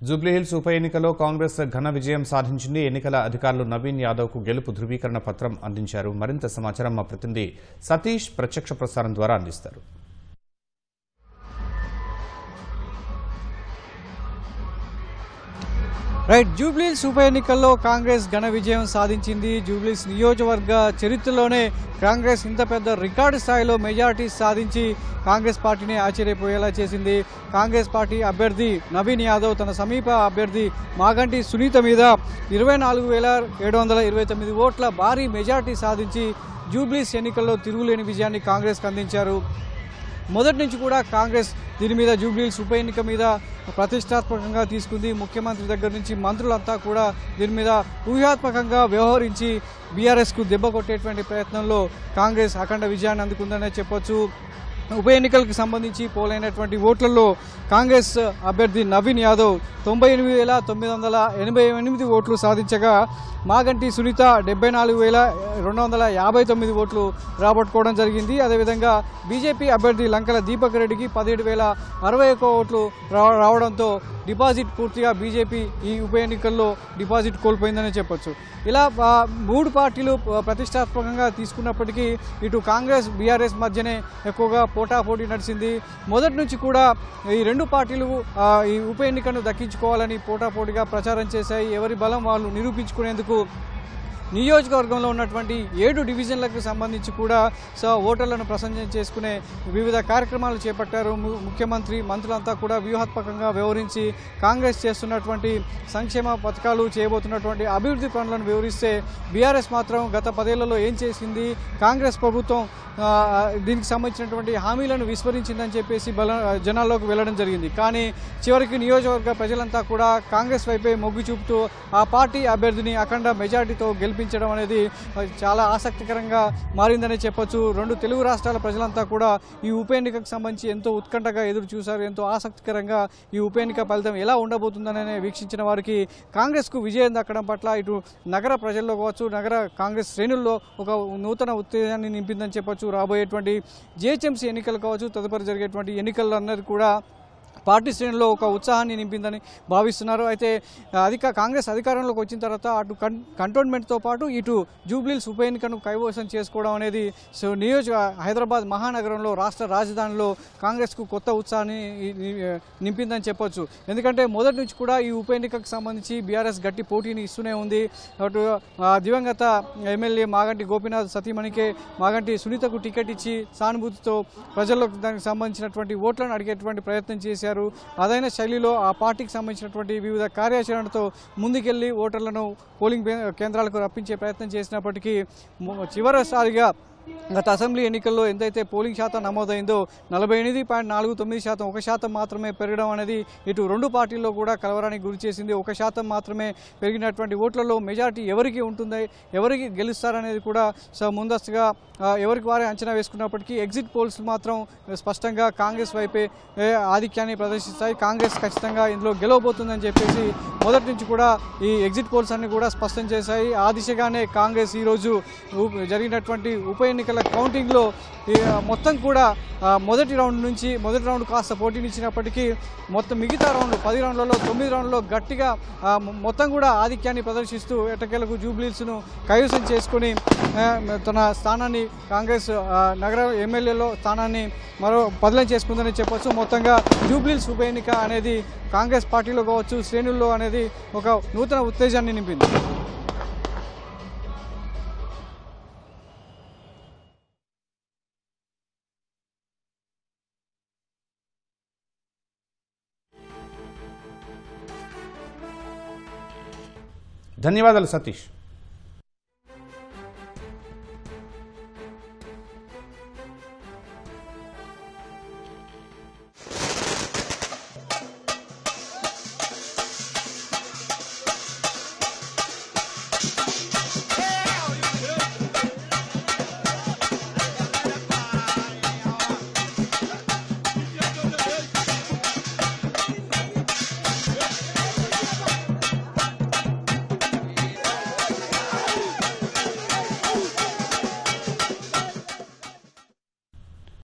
జూబ్లీహిల్స్ ఉప ఎన్నికలో కాంగ్రెస్ ఘన విజయం సాధించింది. ఎన్నికల అధికారులు నవీన్ యాదవ్కు గెలుపు ధృవీకరణ పత్రం అందించారు. మరింత సమాచారం మా ప్రతినిధి సతీష్ ప్రత్యక్ష ప్రసారం ద్వారా అందిస్తారు. రైట్, జూబ్లీహిల్స్ ఉప ఎన్నికల్లో కాంగ్రెస్ ఘన విజయం సాధించింది. జూబ్లీహిల్స్ నియోజకవర్గ చరిత్రలోనే కాంగ్రెస్ ఇంత పెద్ద రికార్డు స్థాయిలో మెజారిటీ సాధించి కాంగ్రెస్ పార్టీని ఆశ్చర్యపోయేలా చేసింది. కాంగ్రెస్ పార్టీ అభ్యర్థి నవీన్ యాదవ్ తన సమీప అభ్యర్థి మాగంటి సునీత మీద 24,729 ఓట్ల భారీ మెజారిటీ సాధించి జూబ్లీహిల్స్ ఎన్నికల్లో తిరుగులేని విజయాన్ని కాంగ్రెస్కి అందించారు. మొదటి నుంచి కూడా కాంగ్రెస్ దీని మీద జూబ్లీహిల్స్ ఉప ఎన్నిక మీద ప్రతిష్టాత్మకంగా తీసుకుంది. ముఖ్యమంత్రి దగ్గర నుంచి మంత్రులంతా కూడా దీని మీద ఊహాత్మకంగా వ్యవహరించి బీఆర్ఎస్కు దెబ్బ కొట్టేటువంటి ప్రయత్నంలో కాంగ్రెస్ అఖండ విజయాన్ని అందుకుందనే చెప్పొచ్చు. ఉప ఎన్నికలకు సంబంధించి పోలైనటువంటి ఓట్లలో కాంగ్రెస్ అభ్యర్థి నవీన్ యాదవ్ 98,988 ఓట్లు సాధించగా మాగంటి సునీత 74,259 ఓట్లు రాబట్టుకోవడం జరిగింది. అదేవిధంగా బీజేపీ అభ్యర్థి లంకల దీపక్ రెడ్డికి 17,061 ఓట్లు రావడంతో డిపాజిట్ పూర్తిగా బీజేపీ ఈ ఉప ఎన్నికల్లో డిపాజిట్ కోల్పోయిందని చెప్పొచ్చు. ఇలా మూడు పార్టీలు ప్రతిష్టాత్మకంగా తీసుకున్నప్పటికీ ఇటు కాంగ్రెస్ బీఆర్ఎస్ మధ్యనే ఎక్కువగా పోటాపోటీ నడిచింది. మొదటి నుంచి కూడా ఈ రెండు పార్టీలు ఈ ఉప ఎన్నికను దక్కించుకోవాలని పోటాపోటీగా ప్రచారం చేశాయి. ఎవరి బలం వాళ్ళు నిరూపించుకునేందుకు నియోజకవర్గంలో ఉన్నటువంటి 7 డివిజన్లకు సంబంధించి కూడా ఓటర్లను ప్రసన్నం చేసుకునే వివిధ కార్యక్రమాలు చేపట్టారు. ముఖ్యమంత్రి మంత్రులంతా కూడా వ్యూహాత్మకంగా వ్యవహరించి కాంగ్రెస్ చేస్తున్నటువంటి సంక్షేమ పథకాలు చేయబోతున్నటువంటి అభివృద్ధి పనులను వివరిస్తే బీఆర్ఎస్ మాత్రం గత 10 ఏళ్లలో ఏం చేసింది, కాంగ్రెస్ ప్రభుత్వం దీనికి సంబంధించినటువంటి హామీలను విస్మరించిందని చెప్పేసి జనాల్లోకి వెళ్లడం జరిగింది. కానీ చివరికి నియోజకవర్గ ప్రజలంతా కూడా కాంగ్రెస్ వైపే మొగ్గు చూపుతూ ఆ పార్టీ అభ్యర్థిని అఖండ మెజార్టీతో గెలిపించడం అనేది చాలా ఆసక్తికరంగా మారిందని చెప్పొచ్చు. 2 తెలుగు రాష్ట్రాల ప్రజలంతా కూడా ఈ ఉప ఎన్నికకు సంబంధించి ఎంతో ఉత్కంఠగా ఎదురు చూశారు. ఎంతో ఆసక్తికరంగా ఈ ఉప ఎన్నిక ఫలితం ఎలా ఉండబోతుందనే వీక్షించిన వారికి కాంగ్రెస్కు విజయం దక్కడం పట్ల ఇటు నగర ప్రజల్లో కావచ్చు, నగర కాంగ్రెస్ శ్రేణుల్లో ఒక నూతన ఉత్తేజాన్ని నింపిందని చెప్పొచ్చు. రాబోయేటువంటి జీహెచ్ఎంసీ ఎన్నికలు కావచ్చు, తదుపరి జరిగేటువంటి ఎన్నికలన్నది కూడా పార్టీ శ్రేణుల్లో ఒక ఉత్సాహాన్ని నింపిందని భావిస్తున్నారు. అయితే కాంగ్రెస్ అధికారంలోకి వచ్చిన తర్వాత అటు కంటోన్మెంట్తో పాటు ఇటు జూబ్లీహిల్స్ ఉప ఎన్నికను కైవసం చేసుకోవడం అనేది హైదరాబాద్ మహానగరంలో రాష్ట్ర రాజధానిలో కాంగ్రెస్కు కొత్త ఉత్సాహాన్ని నింపిందని చెప్పొచ్చు. ఎందుకంటే మొదటి నుంచి కూడా ఈ ఉప ఎన్నికకు సంబంధించి బీఆర్ఎస్ గట్టి పోటీని ఇస్తూనే ఉంది. అటు దివంగత ఎమ్మెల్యే మాగంటి గోపీనాథ్ సతీమణికే మాగంటి సునీతకు టికెట్ ఇచ్చి సానుభూతితో ప్రజలకు దానికి సంబంధించినటువంటి ఓట్లను అడిగేటువంటి ప్రయత్నం చేశారు. అదైన శైలిలో ఆ పార్టీకి సంబంధించినటువంటి వివిధ కార్యాచరణతో ముందుకెళ్లి ఓటర్లను పోలింగ్ కేంద్రాలకు రప్పించే ప్రయత్నం చేసినప్పటికీ చివరిసారిగా గత అసెంబ్లీ ఎన్నికల్లో ఎంతైతే పోలింగ్ శాతం నమోదైందో 48.49%, 1% మాత్రమే పెరగడం అనేది ఇటు రెండు పార్టీల్లో కూడా కలవరానికి గురి చేసింది. 1% మాత్రమే పెరిగినటువంటి ఓట్లలో మెజారిటీ ఎవరికి ఉంటుంది, ఎవరికి గెలుస్తారనేది కూడా ముందస్తుగా ఎవరికి వారే అంచనా వేసుకున్నప్పటికీ ఎగ్జిట్ పోల్స్ మాత్రం స్పష్టంగా కాంగ్రెస్ వైపే ఆధిక్యాన్ని ప్రదర్శిస్తాయి. కాంగ్రెస్ ఖచ్చితంగా ఇందులో గెలవబోతుందని చెప్పేసి మొదటి నుంచి కూడా ఈ ఎగ్జిట్ పోల్స్ అన్ని కూడా స్పష్టం చేశాయి. ఆ దిశగానే కాంగ్రెస్ ఈరోజు జరిగినటువంటి ఉప ఎన్నికల కౌంటింగ్లో మొత్తం కూడా మొదటి రౌండ్ కాస్త పోటీనిచ్చినప్పటికీ మొత్తం మిగతా రౌండ్లు 10 రౌండ్లలో 9 రౌండ్లలో గట్టిగా మొత్తం కూడా ఆధిక్యాన్ని ప్రదర్శిస్తూ ఎట్టకేలకు జూబ్లీహిల్స్ను కైవసం చేసుకుని తన స్థానాన్ని కాంగ్రెస్ నగర ఎమ్మెల్యేలో స్థానాన్ని మరో బదిలీ చేసుకుందని చెప్పొచ్చు. మొత్తంగా జూబ్లీహిల్స్ ఉప ఎన్నిక అనేది కాంగ్రెస్ పార్టీలో కావచ్చు, శ్రేణుల్లో అనేది ఒక నూతన ఉత్తేజాన్ని నింపింది. ధన్యవాదాలు సతీష్.